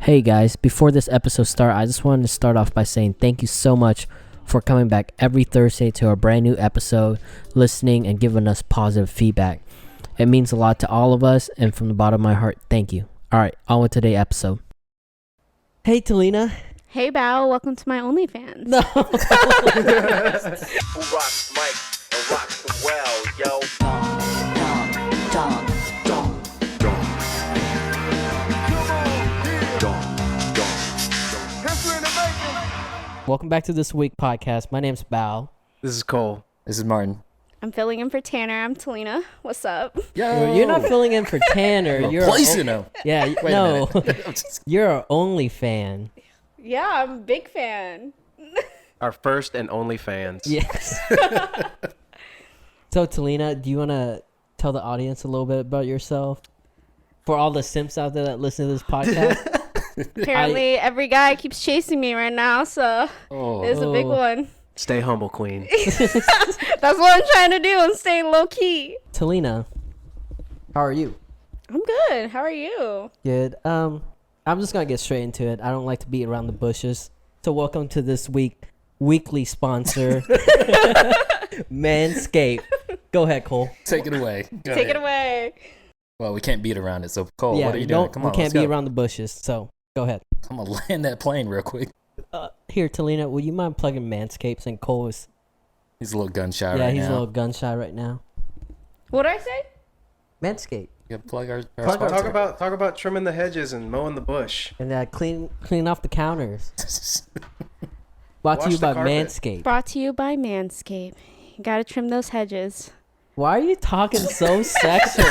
Hey guys, before this episode starts, I just wanted to start off by saying thank you so much for coming back every Thursday to our brand new episode, listening and giving us positive feedback. It means a lot to all of us, and from the bottom of my heart, thank you. Alright, on with today's episode. Hey Talina. Hey Bao, welcome to my Onlyfans. No. Who rocks mic and rocks them well, yo? Welcome back to this week podcast. My name's Bao. This is Cole. This is Martin. I'm filling in for Tanner. I'm Talina. What's up? You're not filling in for Tanner. Well, You're please, you know. Yeah, Wait no. a minute. You're an Onlyfan. Yeah, I'm a big fan. Our first and only fans. Yes. So, Talina, do you want to tell the audience a little bit about yourself? For all the simps out there that listen to this podcast. Apparently, every guy keeps chasing me right now, so it's a big one. Stay humble, queen. That's what I'm trying to do. I'm staying low key. Talina, how are you? I'm good. How are you? Good. I'm just gonna get straight into it. I don't like to beat around the bushes. So welcome to this weekly sponsor, Manscaped. Go ahead, Cole. Take it away. Take it away. Well, we can't beat around it. So, Cole, Yeah, what are you doing? Come on, we can't let's beat go. around the bushes. So go ahead. I'm going to land that plane real quick. Here, Talina, would you mind plugging Manscaped? And Cole is He's a little gun shy right now. yeah, he's a little gun shy right now. What'd I say? Manscaped. You gotta plug our Talk about trimming the hedges and mowing the bush. And clean off the counters. Brought to Wash you the by carpet. Manscaped. Brought to you by Manscaped. You gotta trim those hedges. Why are you talking so sexual?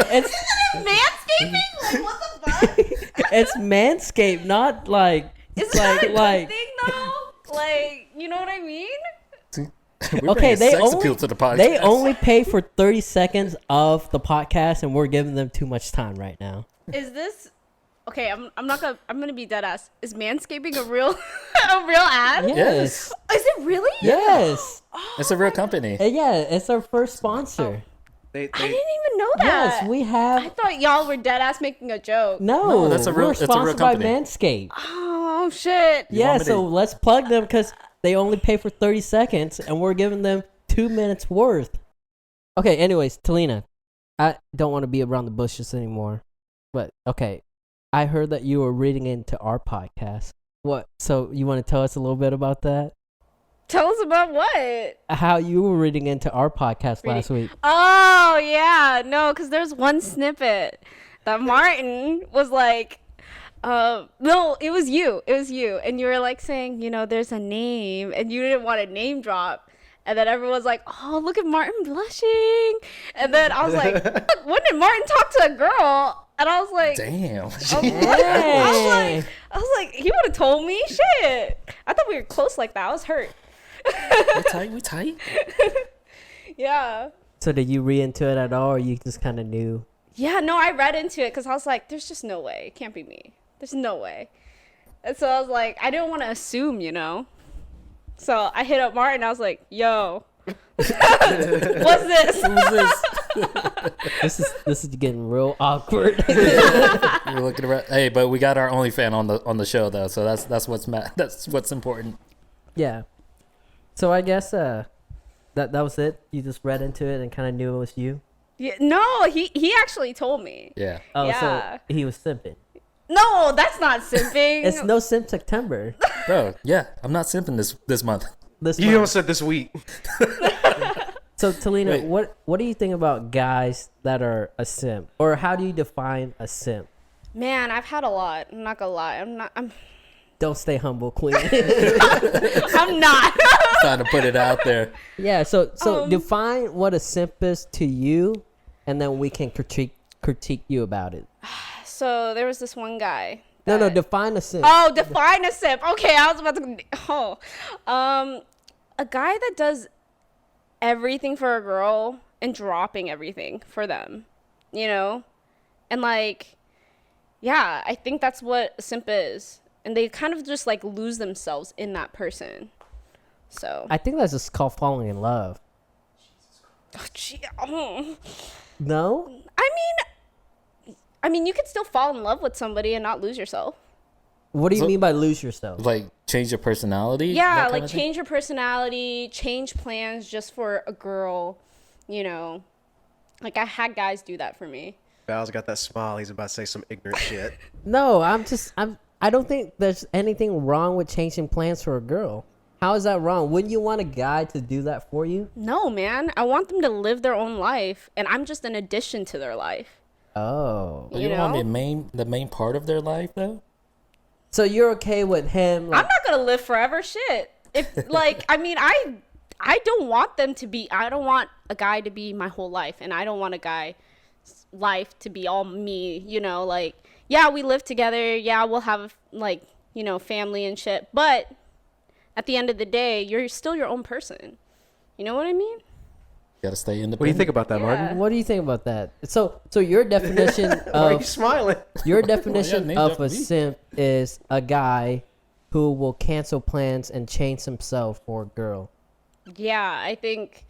It's Manscaping? Like, what the fuck? it's Manscaped, not like Is like that a good like. thing though? Like, you know what I mean? We're Okay, bringing they sex only appeal to the podcast. they only pay for 30 seconds of the podcast, and we're giving them too much time right now. Is this okay? I'm gonna be dead ass. Is manscaping a real a real ad? Yes, Is it really? yes, It's a real company. yeah. It's our first sponsor. They I didn't even know that. Yes, we I have. thought y'all were dead ass making a joke. No, that's a real- we're it's a real sponsored by company. Manscaped. Oh shit. Yeah, want me so to- let's plug them because they only pay for 30 seconds, and we're giving them 2 minutes worth. Okay, anyways, Talina, I don't want to be around the bushes anymore. But, okay, I heard that you were reading into our podcast. What? So you want to tell us a little bit about that? Tell us about what? How you were reading into our podcast last week. Oh yeah, no, because there's one snippet that Martin was like, no, it was you, and you were like saying, there's a name, and you didn't want a name drop, and then everyone's like, oh, look at Martin blushing, and then I was like, when did Martin talk to a girl? And I was like, Damn. Hey. I was like, he would have told me, shit. I thought we were close like that. I was hurt. We tight. Yeah. So did you read into it at all, or you just kind of knew? Yeah, no, I read into it because I was like, there's just no way. It can't be me. There's no way. And so I was like, I didn't want to assume, So I hit up Martin. I was like, yo, what's this? This is getting real awkward. We're looking around. Hey, but we got our OnlyFan on the show though, so that's what's important. Yeah. So I guess that was it. You just read into it and kind of knew it was you. Yeah, no, he actually told me. Yeah. Oh, Yeah. so he was simping. No, that's not simping. It's no simp September. Bro, yeah, I'm not simping this month. This You month. almost said this week. So Talina, Wait. what do you think about guys that are a simp, or how do you define a simp? Man, I've had a lot. I'm not gonna lie. I'm Don't stay humble, queen. I'm not. Trying to put it out there. Yeah. So define what a simp is to you, and then we can critique you about it. So there was this one guy. No, that- define a simp. Oh, define a simp. Okay, I was about to. A guy that does everything for a girl and dropping everything for them, and like, yeah, I think that's what a simp is, and they kind of just like lose themselves in that person. So. I think that's just called falling in love. Oh, gee, oh. No. I mean, I mean, you could still fall in love with somebody and not lose yourself. What do you So- mean by lose yourself? Like change your personality? Yeah, that kind like of thing? change your personality, change plans just for a girl, you know. Like, I had guys do that for me. Val's got that smile. He's about to say some ignorant shit. No, I don't think there's anything wrong with changing plans for a girl. How is that wrong? Wouldn't you want a guy to do that for you? No, man. I want them to live their own life, and I'm just an addition to their life. Oh. But you you don't know? want the main part of their life though? So you're okay with him? Like, I'm not gonna live forever. Shit. If like, I mean, I don't want them to be. I don't want a guy to be my whole life, and I don't want a guy's life to be all me. You know, like, yeah, we live together. Yeah, we'll have like, you know, family and shit. But at the end of the day, you're still your own person. You know what I mean? You gotta stay independent. What do you think about that, Yeah. Martin? what do you think about that? So your definition Why are you of smiling? your definition name of drop a me. simp is a guy who will cancel plans and change himself for a girl. Yeah, I think.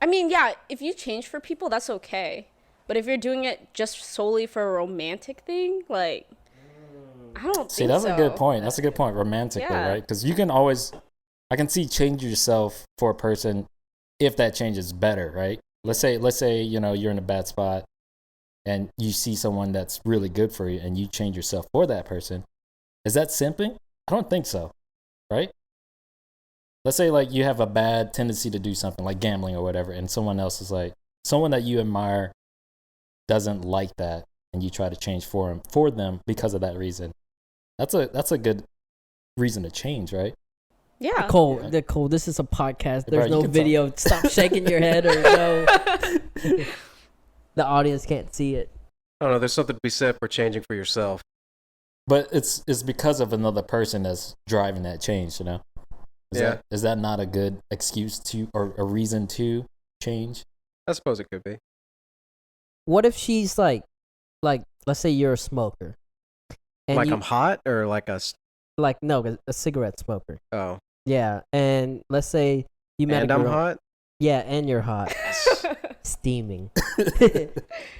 I mean, yeah, if you change for people, that's okay. But if you're doing it just solely for a romantic thing, like, I don't See, think that's so. a good point. That's a good point. Romantically, Yeah. right? Because you can always, I can see change yourself for a person if that change is better, right? Let's say you know you're in a bad spot, and you see someone that's really good for you, and you change yourself for that person. Is that simping? I don't think so, right? Let's say like you have a bad tendency to do something like gambling or whatever, and someone else is like someone that you admire doesn't like that, and you try to change for them because of that reason. That's a good reason to change, right? Yeah. Nicole, this is a podcast. Bro, There's you no can video. Stop shaking your head or no. The audience can't see it. I don't know. There's something to be said for changing for yourself. But it's because of another person that's driving that change, you know? Is that not a good excuse to or a reason to change? I suppose it could be. What if she's like let's say you're a smoker, and Like you, I'm hot or like no, a cigarette smoker. oh. Yeah, and let's say you met And a I'm girl. hot? Yeah, and you're hot, steaming,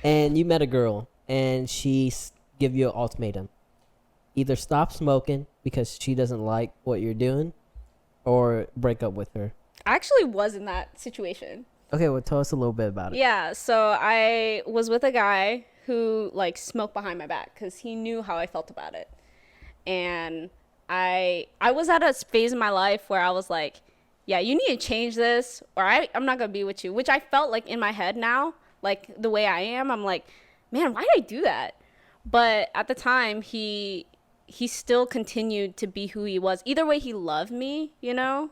and you met a girl, and she give you an ultimatum: either stop smoking because she doesn't like what you're doing, or break up with her. I actually was in that situation. Okay, well, tell us a little bit about it. Yeah, so I was with a guy who like smoked behind my back because he knew how I felt about it. And I was at a phase in my life where I was like, yeah, you need to change this or I'm not going to be with you, which I felt like in my head now, like the way I am, I'm like, man, why did I do that? But at the time, he still continued to be who he was. Either way, he loved me, you know?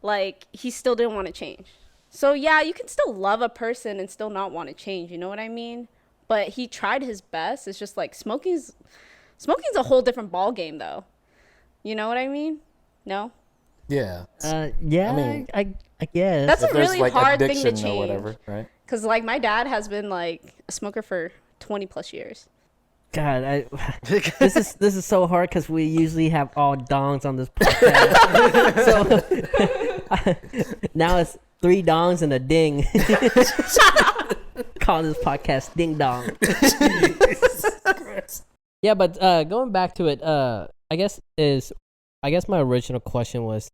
Like, he still didn't want to change. So, yeah, you can still love a person and still not want to change, you know what I mean? But he tried his best. It's just like smoking's a whole different ball game, though. You know what I mean? No? Yeah. Yeah, I mean- I guess. That's If a there's really like hard thing to addiction change. or whatever, right? Because, like, my dad has been, like, a smoker for 20 plus years. God, this is so hard because we usually have all dongs on this podcast. So now it's 3 dongs and a ding. Calling this podcast Ding Dong. Yeah, but going back to it, I guess my original question was,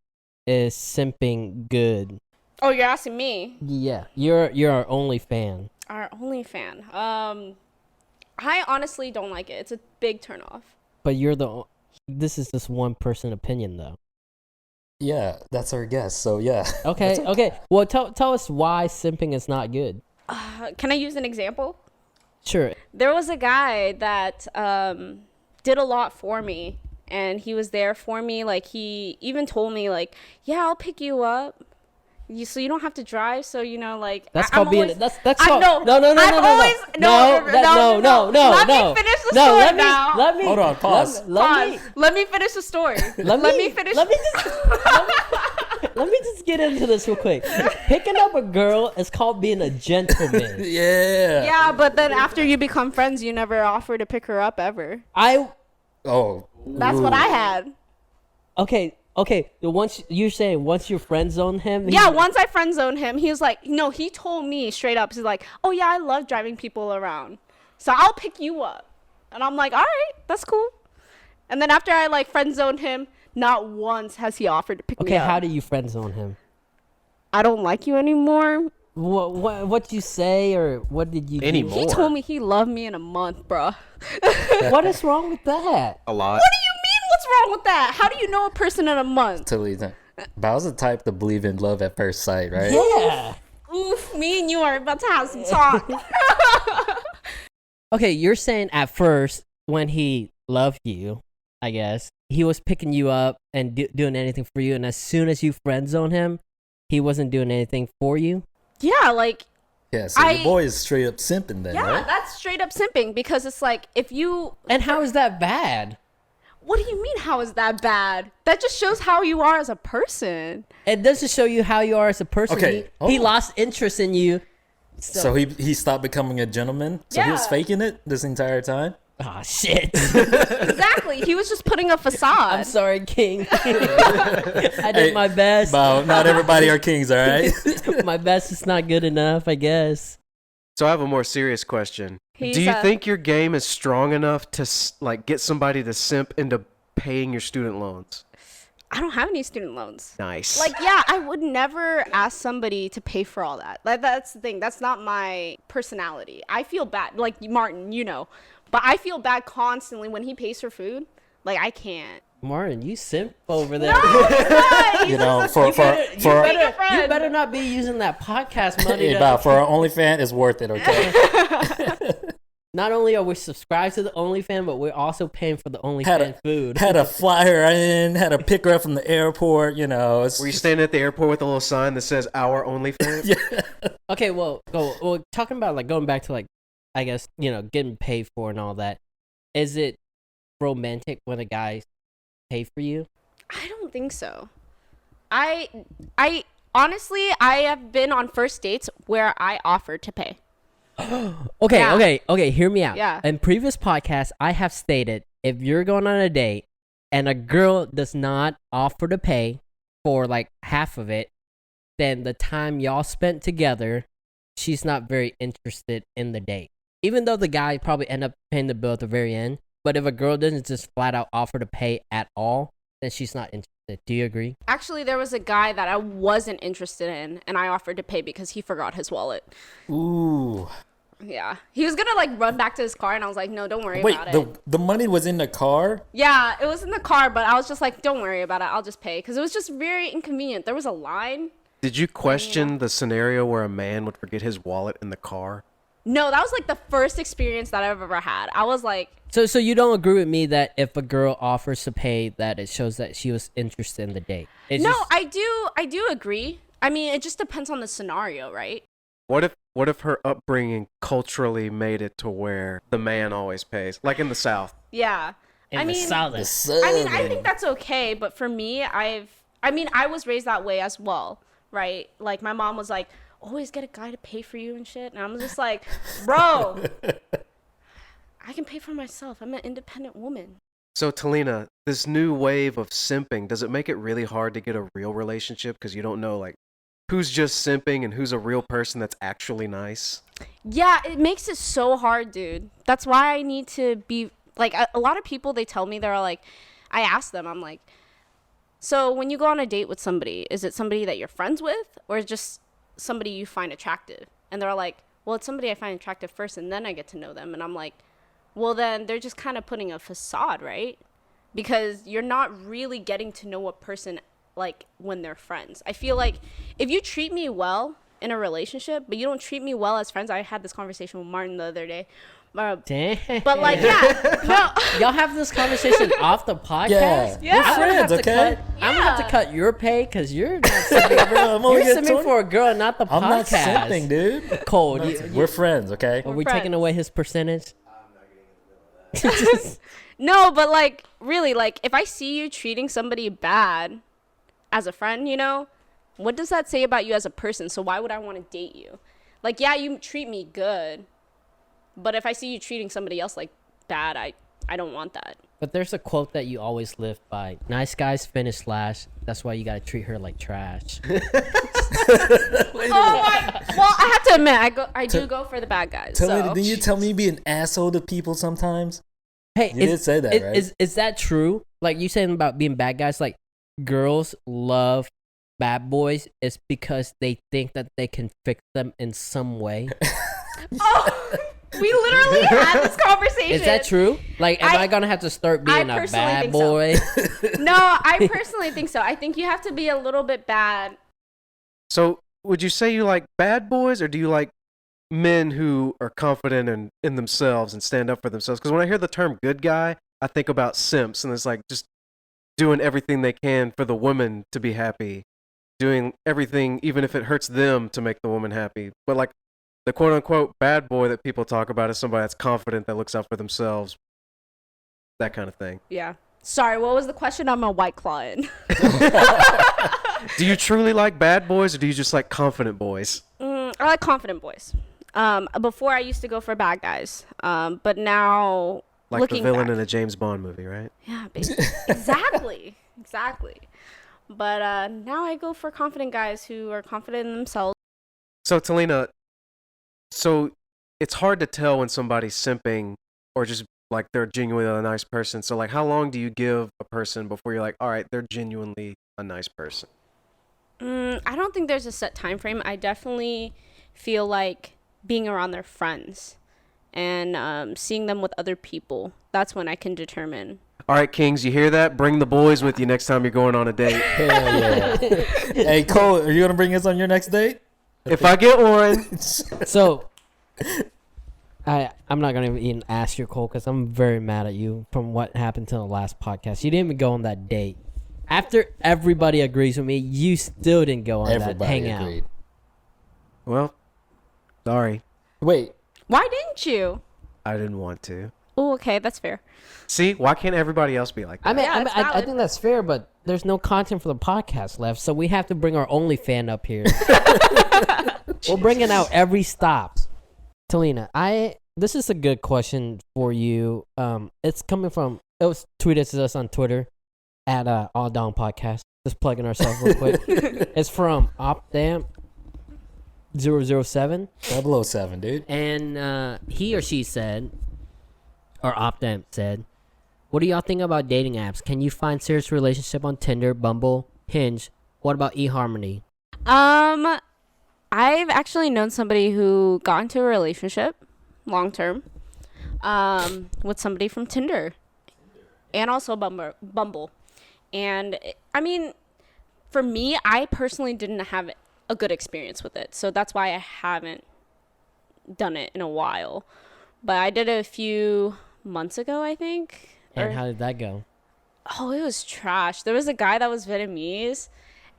is simping good? Oh, you're asking me? Yeah, you're our only fan. Our only fan. I honestly don't like it. It's a big turnoff. But this is just one person opinion though. Yeah, that's our guess. So yeah. Okay. Well, tell us why simping is not good. Can I use an example? Sure. There was a guy that did a lot for me, and he was there for me. Like, he even told me, like, yeah, I'll pick you up. So you don't have to drive. So, you know, like, That's I'm called being. always- That's I called. know. No. I'm always no. Let me finish the No, story let me. now. Let me. Hold on, pause. Let me finish the story. Let me finish. Let me just get into this real quick. Picking up a girl is called being a gentleman. Yeah. Yeah, but then after you become friends, you never offer to pick her up ever. Oh. That's what I had. Okay. Once you're friend zone him. Yeah, once I friend zoned him, he was like, no, he told me straight up, he's like, oh yeah, I love driving people around. So I'll pick you up. And I'm like, all right, that's cool. And then after I like friend zoned him, not once has he offered to pick me Okay, up. how do you friend zone him? I don't like you anymore. What you say, or what did you do? Anymore. He told me he loved me in a month, bro. What is wrong with that? A lot. What do you mean? What's wrong with that? How do you know a person in a month? Totally. But I was the type to believe in love at first sight, right? Yeah. Oof, me and you are about to have some talk. Okay, you're saying at first when he loved you, I guess, he was picking you up and doing anything for you, and as soon as you friend zone him, he wasn't doing anything for you? Yeah, like, Yeah, so your boy is straight up simping then, yeah, right? that's straight up simping because it's like if you. And how is that bad? What do you mean? How is that bad? That just shows how you are as a person. It doesn't show you how you are as a person. Okay, He oh. lost interest in you. So he stopped becoming a gentleman? So he was Yeah. faking it this entire time? Oh, shit. Exactly. He was just putting a facade. I'm sorry, King. I did my best. Wow, not everybody are kings, all right? My best is not good enough, I guess. So I have a more serious question. He's Do you a- think your game is strong enough to like get somebody to simp into paying your student loans? I don't have any student loans. Nice. Like, yeah, I would never ask somebody to pay for all that. Like, that's the thing. That's not my personality. I feel bad. Like, Martin, you know. But I feel bad constantly when he pays for food. Like, I can't. Martin, you simp over there. You know, You friend. better not be using that podcast money. Hey, Bob, for our OnlyFan, it's worth it, okay? Not only are we subscribed to the OnlyFan, but we're also paying for the OnlyFan food. Had a flyer in, had a pick her up from the airport, you know. Were you standing at the airport with a little sign that says "Our OnlyFans"? Yeah. Okay, well, talking about like going back to like, I guess, you know, getting paid for and all that. Is it romantic when a guy pay for you? I don't think so. I honestly, I have been on first dates where I offered to pay. Okay, Yeah. okay, hear me out. Yeah. In previous podcasts, I have stated if you're going on a date and a girl does not offer to pay for like half of it, then the time y'all spent together, she's not very interested in the date. Even though the guy probably end up paying the bill at the very end, but if a girl doesn't just flat out offer to pay at all, then she's not interested. Do you agree? Actually, there was a guy that I wasn't interested in, and I offered to pay because he forgot his wallet. Ooh. Yeah. He was gonna like run back to his car, and I was like, no, don't worry Wait, about it. the money was in the car? Yeah, it was in the car, but I was just like, don't worry about it. I'll just pay. Because it was just very inconvenient. There was a line. Did you question the scenario where a man would forget his wallet in the car? No, that was like the first experience that I've ever had. I was like, So you don't agree with me that if a girl offers to pay, that it shows that she was interested in the date? It's no, just- I do agree. I mean, it just depends on the scenario, right? What if her upbringing culturally made it to where the man always pays, like in the South? Yeah. I mean, I think that's okay, but for me, I was raised that way as well, right? Like my mom was like, always get a guy to pay for you and shit, and I'm just like, bro, I can pay for myself. I'm an independent woman. So Talina, this new wave of simping, does it make it really hard to get a real relationship because you don't know like who's just simping and who's a real person that's actually nice? Yeah, it makes it so hard, dude. That's why I need to be like a lot of people. They tell me they're like, I ask them, I'm like, so when you go on a date with somebody, is it somebody that you're friends with or just somebody you find attractive? And they're like, well, it's somebody I find attractive first and then I get to know them. And I'm like, well, then they're just kind of putting a facade, right? Because you're not really getting to know a person like when they're friends. I feel like if you treat me well in a relationship, but you don't treat me well as friends. I had this conversation with Martin the other day. Damn. But like, yeah, no. Y'all have this conversation off the podcast? Yeah. Yeah. I'm gonna have Friends, to okay? I'm gonna have to cut your pay because you're not simping, Bro, I'm only you're getting simping 20. for a girl, not the I'm not podcast. simping, dude. Cole, We're friends, okay? are we friends. taking away his percentage? No, but like, really, like, if I see you treating somebody bad as a friend, you know, what does that say about you as a person? So why would I want to date you? Like, yeah, you treat me good, but if I see you treating somebody else like bad, I don't want that. But there's a quote that you always live by: "Nice guys finish last. That's why you gotta treat her like trash." Well, I have to admit, I do go for the bad guys. Didn't you tell me you be an asshole to people sometimes? Hey, You did say that, right? Is that true? Like you saying about being bad guys, like girls love bad boys is because they think that they can fix them in some way. Oh, we literally had this conversation. Is that true? Like, am I gonna have to start being a bad boy? No, I personally think so. I think you have to be a little bit bad. So, would you say you like bad boys, or do you like men who are confident in themselves and stand up for themselves? Because when I hear the term good guy, I think about simps, and it's like just doing everything they can for the woman to be happy, doing everything even if it hurts them to make the woman happy. But like the quote unquote bad boy that people talk about is somebody that's confident, that looks out for themselves, that kind of thing. Yeah. Sorry, what was the question? I'm a White Claw-in. Do you truly like bad boys, or do you just like confident boys? I like confident boys. Before I used to go for bad guys. But now, Like looking the villain back, in a James Bond movie, right? yeah, basically. Exactly. But now I go for confident guys who are confident in themselves. So, Talina, so it's hard to tell when somebody's simping or just like they're genuinely a nice person. So, like, how long do you give a person before you're like, all right, they're genuinely a nice person? I don't think there's a set time frame. I definitely feel like being around their friends and seeing them with other people. That's when I can determine. All right, Kings, you hear that? Bring the boys with you next time you're going on a date. Hell yeah. Hey, Cole, are you going to bring us on your next date? If I get one. So, I'm not gonna even ask you, Cole, because I'm very mad at you from what happened to the last podcast. You didn't even go on that date. After everybody agrees with me, you still didn't go on that hangout. Agreed. Well, sorry. Wait. Why didn't you? I didn't want to. Oh, okay, that's fair. See, why can't everybody else be like that? I mean, Yeah, it's I valid. think that's fair, but there's no content for the podcast left, so we have to bring our Onlyfan up here. We're bringing out every stop. Talina, this is a good question for you. It's coming from, it was tweeted to us on Twitter at ALLDONGPODCAST. Just plugging ourselves real quick. It's from OpDamp007. 007, dude. And he or she said, or OpDamp said, what do y'all think about dating apps? Can you find serious relationship on Tinder, Bumble, Hinge? What about eHarmony? I've actually known somebody who got into a relationship long term with somebody from Tinder and also Bumble. And I mean, for me, I personally didn't have a good experience with it. So that's why I haven't done it in a while. But I did it a few months ago, I think. And how did that go? Oh, it was trash. There was a guy that was Vietnamese.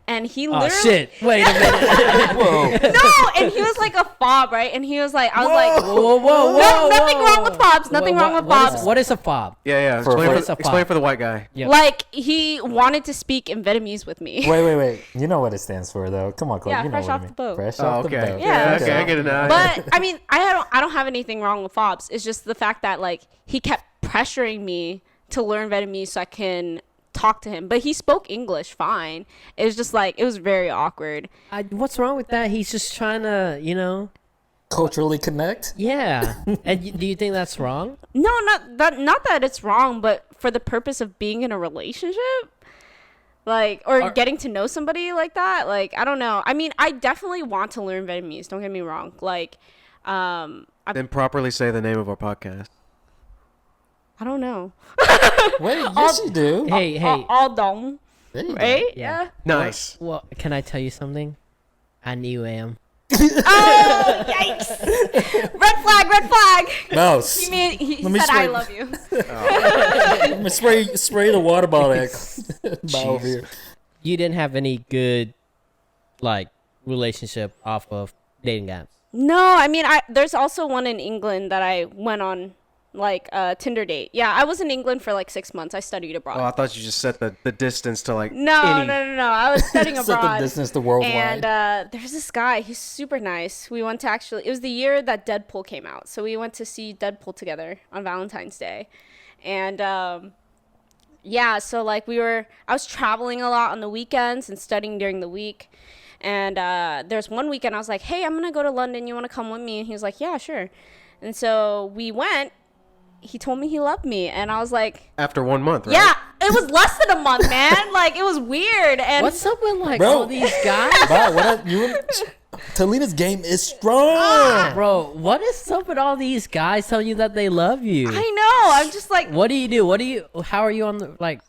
And he Oh, literally... shit. Wait a minute. Whoa. No, and he was like a fob, right? And he was like... I was like... Whoa. Nothing wrong with fobs. Nothing wrong with fobs. What is a fob? Yeah. what is a Explain fob? for the white guy. Yep. Like, he wanted to speak in Vietnamese with me. Wait. You know what it stands for, though. Come on, Chloe. Yeah, you know fresh what off I mean. the boat. Fresh Oh, off the okay. boat. Yeah. Okay, I get it now. But, I mean, I don't have anything wrong with fobs. It's just the fact that, like, he kept pressuring me to learn Vietnamese so I can talk to him. But he spoke English fine. It was just, like, it was very awkward. What's wrong with that? He's just trying to, Culturally connect? Yeah. And do you think that's wrong? No, not that it's wrong, but for the purpose of being in a relationship, like, or getting to know somebody like that, like, I don't know. I mean, I definitely want to learn Vietnamese. Don't get me wrong. Like, Then properly say the name of our podcast. I don't know. Wait, yes, you do. Hey. All dong, There you go. right? Yeah. Yeah. Nice. Well, can I tell you something? I knew him. Oh, yikes! Red flag. No. He Let me said I spray- love you. I'm gonna spray the water bottle over here. You didn't have any good, like, relationship off of dating apps. No, I mean, there's also one in England that I went on, like, a Tinder date. Yeah, I was in England for like 6 months. I studied abroad. Oh, I thought you just set the distance to like No. I was studying Set the abroad. distance to worldwide. And there's this guy. He's super nice. We went to it was the year that Deadpool came out. So we went to see Deadpool together on Valentine's Day. And yeah, so like I was traveling a lot on the weekends and studying during the week. And there's one weekend I was like, hey, I'm going to go to London. You want to come with me? And he was like, yeah, sure. And so we went. He told me he loved me. And I was like... After 1 month, right? Yeah, it was less than a month, man. Like, it was weird. And What's up with like Bro. all these guys? Wow, Talina's game is strong. Bro, what is up with all these guys telling you that they love you? I know. I'm just like... What do you do? How are you on the like?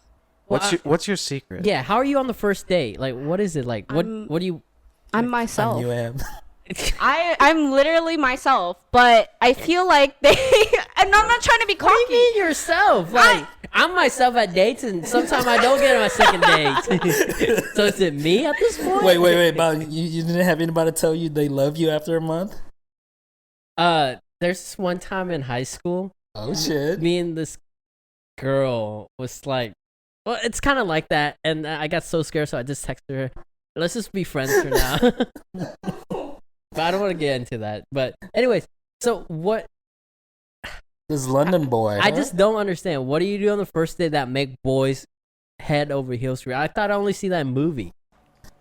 What's your secret? Yeah, how are you on the first date? Like, what is it like? What do you? I'm myself. You am. I'm literally myself, but I feel like they... And I'm not trying to be cocky. What do you mean yourself? Like, I'm myself at dates, and sometimes I don't get on my second date. So is it me at this point? Wait, Bob, you didn't have anybody tell you they love you after a month? There's this one time in high school. Oh shit. Me and this girl was like, well, it's kind of like that, and I got so scared, so I just texted her, let's just be friends for now. But I don't want to get into that. But anyways, so what? This London boy. I just don't understand. What do you do on the first day that make boys head over heels for you? I thought I only see that in movie.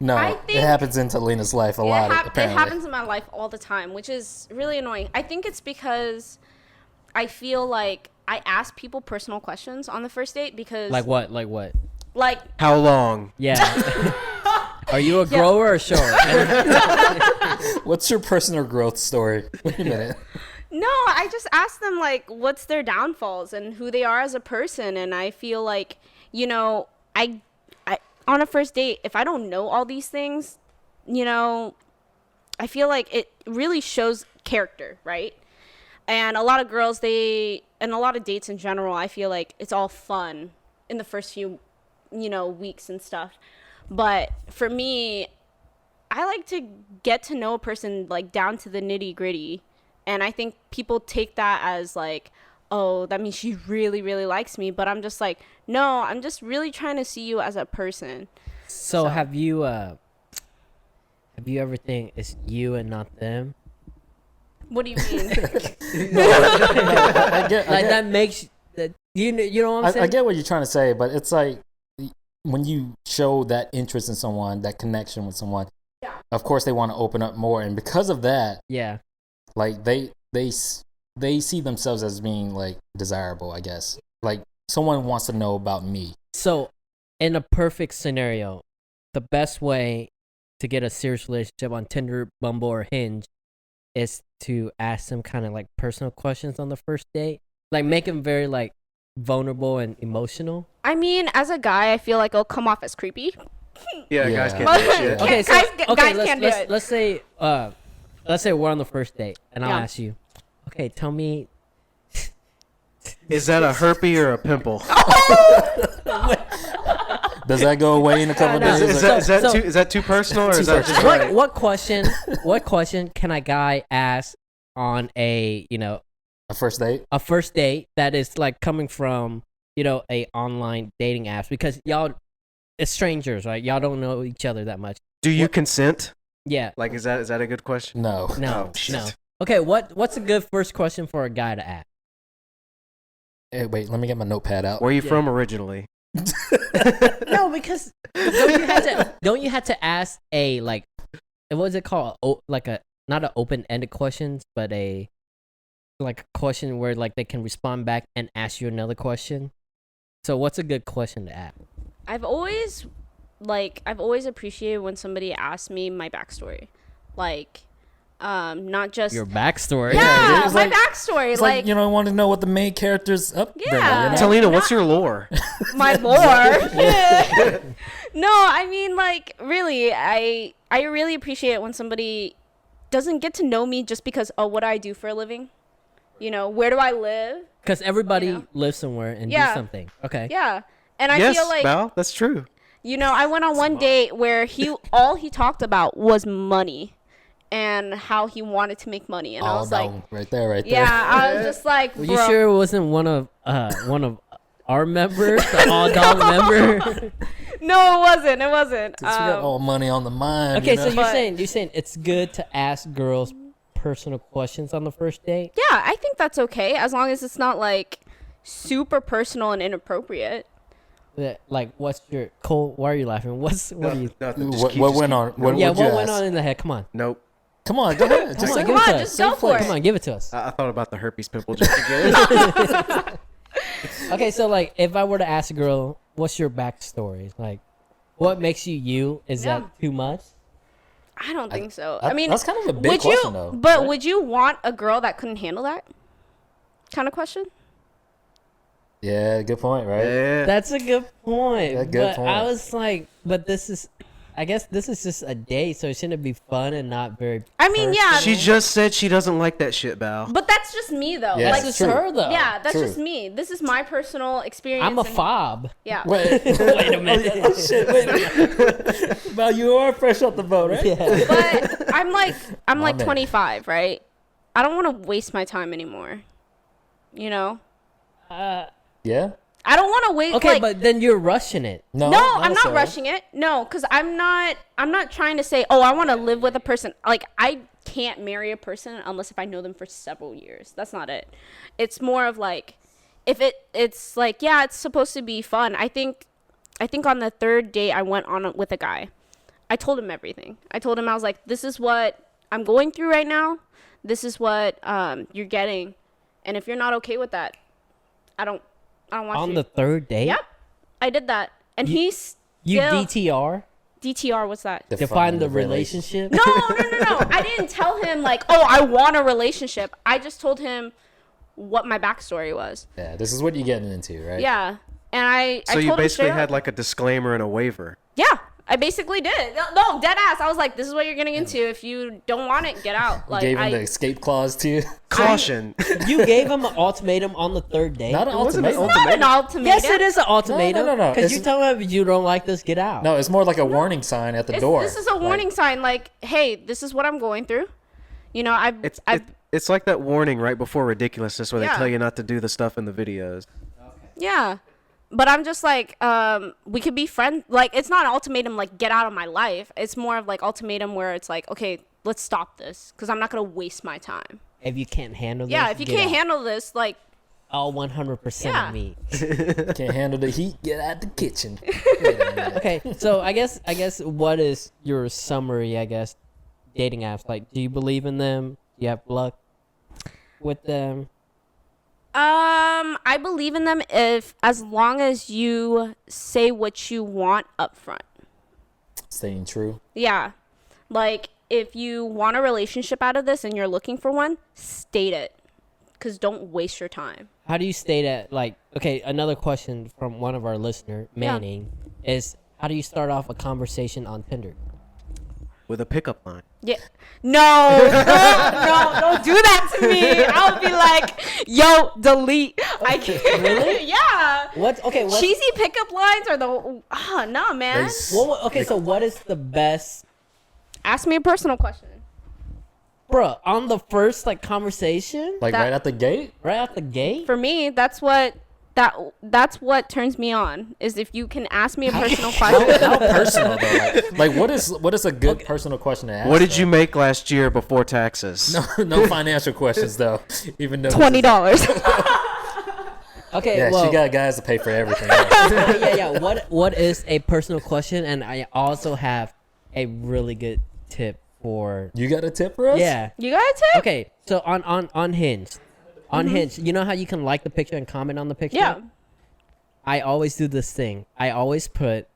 No, I it think- happens in Talina's life a lot, It apparently. happens in my life all the time, which is really annoying. I think it's because I feel like I ask people personal questions on the first date because... Like what? Like what? Like... How long? Yeah. Are you a grower or shower? What's your personal growth story? Wait a minute. No, I just ask them, like, what's their downfalls and who they are as a person. And I feel like, you know, I on a first date, if I don't know all these things, you know, I feel like it really shows character, right? And a lot of girls, and a lot of dates in general, I feel like it's all fun in the first few, you know, weeks and stuff. But for me, I like to get to know a person, like, down to the nitty gritty. And I think people take that as like, oh, that means she really, really likes me. But I'm just like, no, I'm just really trying to see you as a person. So have you ever think it's you and not them? What do you mean? I get, That makes that you know what I'm saying? I get what you're trying to say, but it's like when you show that interest in someone, that connection with someone, of course they want to open up more, and because of that, Yeah. like they see themselves as being like desirable, I guess. Like someone wants to know about me. So, in a perfect scenario, the best way to get a serious relationship on Tinder, Bumble, or Hinge is to ask them kind of like personal questions on the first date, like make them very like vulnerable and emotional. I mean, as a guy, I feel like it'll come off as creepy. Yeah, Yeah. guys can't do that shit. Okay, so Guys can't do it. let's say we're on the first date, and I'll Yeah. ask you, okay, tell me, Is that a herpy or a pimple? Does that go away in a couple No, days? no. Is that too personal, or is that just what right? what question can a guy ask on a A first date? a first date that is like coming from a online dating apps, because y'all it's strangers, right? Y'all don't know each other that much. Do you consent? Yeah. Like, is that a good question? No. No. Oh, shit. No. Okay, what's a good first question for a guy to ask? Hey, wait, let me get my notepad out. Where are you from originally? No, because don't you have to ask a like, what is it called? Like a not an open-ended questions, but a question where like they can respond back and ask you another question. So what's a good question to ask? I've always appreciated when somebody asks me my backstory, like, not just Your backstory. yeah, it's my like- backstory, It's like like, I want to know what the main character's upbringing. Yeah. Talina, what's your lore? my lore. No, I mean, like, really, I really appreciate it when somebody doesn't get to know me just because, oh, what do I do for a living? Where do I live? Because everybody Yeah. lives somewhere and do Yeah. something. Okay. Yeah. And I Yes, feel like, Val, that's true. I went on one date where all he talked about was money and how he wanted to make money. And I was like, right there. yeah, I was just like, Were bro. you sure it wasn't one of our members, the All Dog member? No, it wasn't. Since we got all money on the mind. Okay, so But- you're saying it's good to ask girls personal questions on the first date? Yeah, I think that's okay as long as it's not like, super personal and inappropriate. Like, what's your Cole? Why are you laughing? What are you? Nothing. What went on? What Yeah, would you what went ask? on in the head? Come on. Nope. Come on, go ahead. Just Come on, say give it on, to just us. go for it. Come on, give it to us. I thought about the herpes pimple joke again. Okay, so like, if I were to ask a girl, what's your backstory? Like, what makes you you? Is Yeah. that too much? I don't think so. I- I mean, that's kind of a big would question, you? though, But right? would you want a girl that couldn't handle that kind of question? Yeah, good point, right? Yeah. That's a good point. Yeah, good but I point. was like, but this is, I guess this is just a date, so it shouldn't be fun and not very. I mean, yeah. She just said she doesn't like that shit, Val. But that's just me, though. Yeah, Like, That's just true. her though. yeah, that's True. just me. This is my personal experience. I'm a and- fob. Yeah. Wait, Wait a minute. Oh, shit, wait a minute. Val, you are fresh off the boat, right? Yeah. But I'm like man. 25, right? I don't want to waste my time anymore. You know? Yeah? I don't want to wait. Okay, like, but then you're rushing it. no, I'm not rushing it. No, because I'm not trying to say, oh, I want to live with a person. Like, I can't marry a person unless if I know them for several years. That's not it. It's more of like, if it's like, yeah, it's supposed to be fun. I think on the third date I went on with a guy, I told him everything. I told him, I was like, this is what I'm going through right now. This is what you're getting. And if you're not okay with that, I don't want On you. the third date? Yep, I did that, and he's You still, DTR? DTR. What's that? Define the relationship? No. I didn't tell him like, oh, I want a relationship. I just told him what my backstory was. Yeah, this is what you're getting into, right? Yeah, and I So told you him basically straight had up. like a disclaimer and a waiver. Yeah, I basically did. No, dead ass. I was like, this is what you're getting into. If you don't want it, get out. Like, Gave him the escape clause too. Caution. You gave him an ultimatum on the third date? Not an wasn't an ultimatum. not an ultimatum. Yes, it is an ultimatum. No. Because you It's- tell him if you don't like this, get out. No, it's more like a warning sign at the door. This is a warning sign. Like, hey, this is what I'm going through. You know, It's like that warning right before ridiculousness where Yeah. they tell you not to do the stuff in the videos. Yeah. But I'm just like, we could be friends. Like, it's not an ultimatum, like, get out of my life. It's more of, like, ultimatum where it's like, okay, let's stop this. Because I'm not going to waste my time. If you can't handle this, Yeah, if you get can't out. handle this, like, All 100% Yeah. of me. Can't handle the heat, get out the kitchen. Okay, so I guess what is your summary, dating apps? Like, do you believe in them? Do you have luck with them? I believe in them as long as you say what you want up front. Staying true. Yeah. Like, if you want a relationship out of this and you're looking for one, state it. Because don't waste your time. How do you state that? Like, okay, another question from one of our listener, Manning, is how do you start off a conversation on Tinder? With a pickup line. Yeah. No, don't do that to me. I'll be like, yo, delete. I can't. Really? Yeah. What? Okay, what? Cheesy pickup lines are nah, man. Okay, so what is the best, Ask me a personal question. bruh? On the first conversation, Like That- right out the gate? right out the gate. For me, that's what turns me on, is if you can ask me a personal question. How personal though? Like what is a good personal question to ask? What did though? you make last year before taxes? No financial questions though. Even though $20. Okay, Yeah, well, she got guys to pay for everything. else. yeah. What is a personal question? And I also have a really good tip for. You got a tip for us? Yeah. You got a tip? Okay, so on Hinge, Hinge, you know how you can like the picture and comment on the picture? Yeah. I always do this thing. I always put,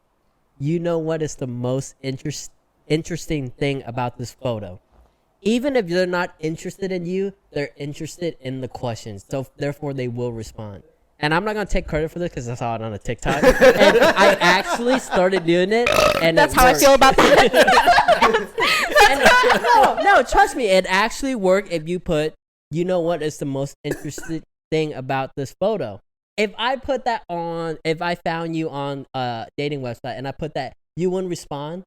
you know what is the most interesting thing about this photo? Even if they're not interested in you, they're interested in the questions. So therefore, they will respond. And I'm not gonna take credit for this because I saw it on a TikTok, and I actually started doing it. And That's it how I worked. feel about that. No, trust me, it actually worked if you put, you know what is the most interesting thing about this photo? If I put that on, if I found you on a dating website and I put that, you wouldn't respond?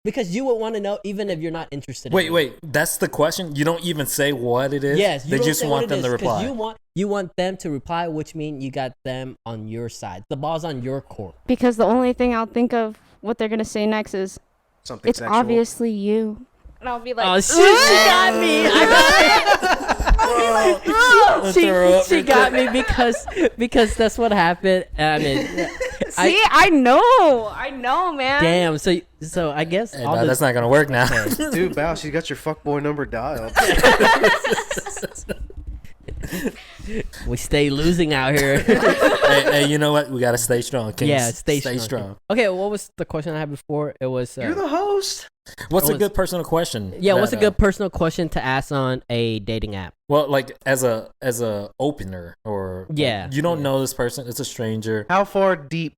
Because you would want to know even if you're not interested in it. Wait, that's the question? You don't even say what it is? Yes, you They don't just say what want it them is, to 'cause reply. You want them to reply, which means you got them on your side. The ball's on your court. Because the only thing I'll think of what they're going to say next is, Something it's sexual. obviously you. And I'll be like, Oh shit, she got me. I got it. She got me because that's what happened. I mean, See, I know, man. damn. So I guess Hey, all no, the- that's not gonna work now. Dude, Bao, she got your fuckboy number dialed. we stay losing out here. hey, you know what? We gotta stay strong. Kings. Yeah, stay strong. strong. Okay, what was the question I had before? It was You're the host. What's It a was- good personal question? yeah. What's a that, good personal question to ask on a dating app? Well, like as a opener, or like, Yeah, you don't yeah. know this person. It's a stranger. How far deep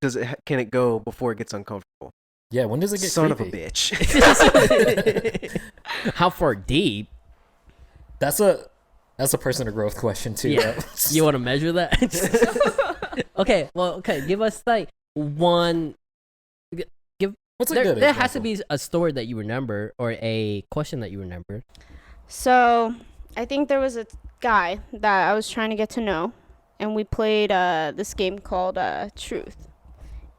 can it go before it gets uncomfortable? Yeah, when does it get Son creepy? of a bitch. How far deep? That's a personal growth question too. Yeah. bro. You want to measure that? Okay. Well, okay. Give us like one. What's a There, good? there has to example? be a story that you remember or a question that you remember. So, I think there was a guy that I was trying to get to know, and we played this game called Truth.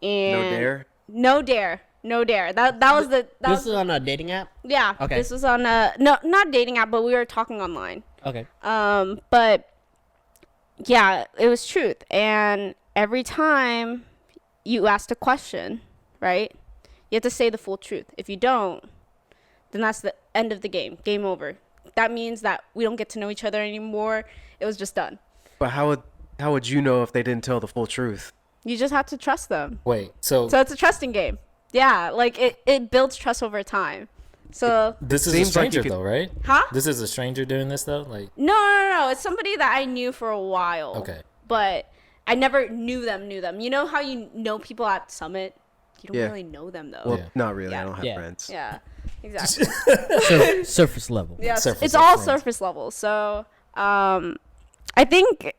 And No dare. No dare. No dare. That was the This is on a dating app. yeah. Okay. This was on a not dating app, but we were talking online. Okay. But yeah, it was Truth, and every time you asked a question, right? You have to say the full truth. If you don't, then that's the end of the game. Game over. That means that we don't get to know each other anymore. It was just done. But how would you know if they didn't tell the full truth? You just have to trust them. Wait, so So it's a trusting game. Yeah, like it builds trust over time. So this is a seems like you stranger could- though, right? huh? This is a stranger doing this though, like No. It's somebody that I knew for a while. okay. But I never knew them. You know how you know people at Summit? You don't Yeah. really know them though. Well, Yeah. not really. I Yeah. don't have Yeah. friends. Yeah, exactly. Surface level. Yeah, Surface it's all friends. surface level. So, I think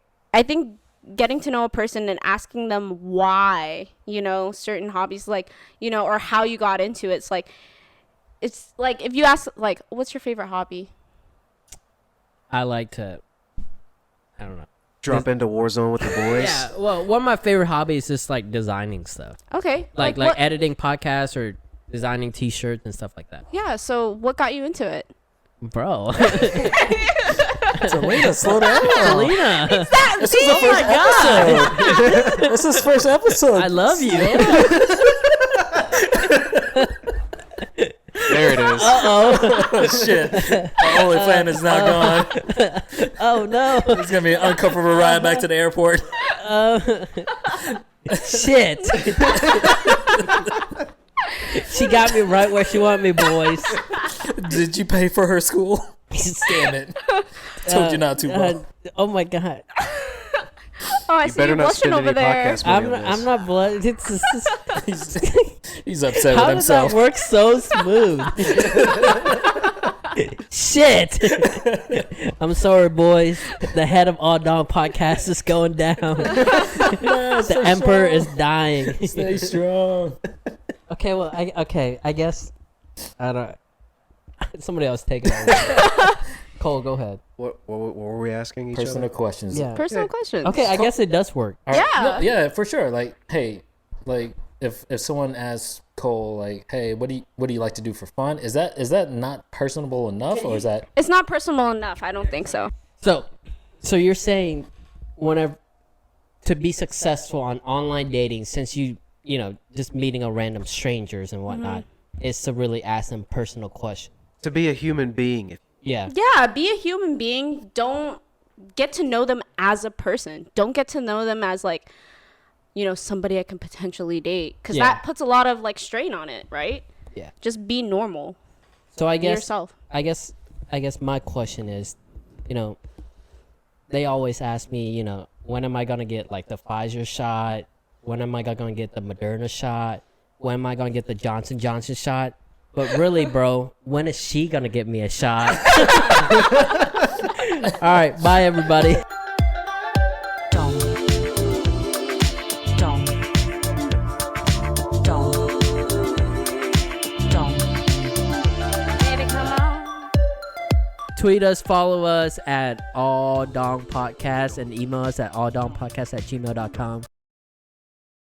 getting to know a person and asking them why, certain hobbies, like, or how you got into it. It's like if you ask, like, what's your favorite hobby? I like to. I don't know. Drop into Warzone with the boys. Yeah. Well, one of my favorite hobbies is like designing stuff, Okay. like what? editing podcasts or designing T-shirts and stuff like that. Yeah. So what got you into it? Bro, Selena, slow down. Selena, This is the first episode. This is first episode. I love you. There it is. Oh shit. My Onlyfan is now gone. Oh no. It's gonna be an uncomfortable ride back to the airport. Shit. She got me right where she wanted me, boys. Did you pay for her school? Damn it. Told you not to, bro. Oh my god. Oh, I You see better you not blushing spend over any there. podcast money I'm on not, this. I'm not blood. It's just, He's upset how with does that himself. work so smooth? Shit. I'm sorry, boys. The head of All Dong Podcast is going down. The emperor is dying. Stay strong. Okay, well, I guess I don't. Somebody else take it over. Cole, go ahead. What were we asking each Personal other? questions. Yeah. Personal questions. Okay, I guess it does work. All right. Yeah. No, yeah, for sure. Like, hey, like if someone asks Cole, like, hey, what do you like to do for fun? Is that not personable enough, or is that It's not personal enough. I don't think so. So you're saying whenever to be successful on online dating, since you just meeting a random strangers and whatnot, is to really ask them personal questions. To be a human being. Yeah. Yeah, be a human being. Don't get to know them as a person. Don't get to know them as like, somebody I can potentially date, because Yeah. that puts a lot of like strain on it, right? Yeah. Just be normal. So I Be guess yourself. I guess my question is, they always ask me, when am I gonna get like the Pfizer shot? When am I gonna get the Moderna shot? When am I gonna get the Johnson & Johnson shot? But really, bro, when is she gonna get me a shot? All right, bye everybody. Dong. Dong. Dong. Dong. Baby, come on. Tweet us, follow us at ALLDONGPODCAST, and email us at alldongpodcast@gmail.com.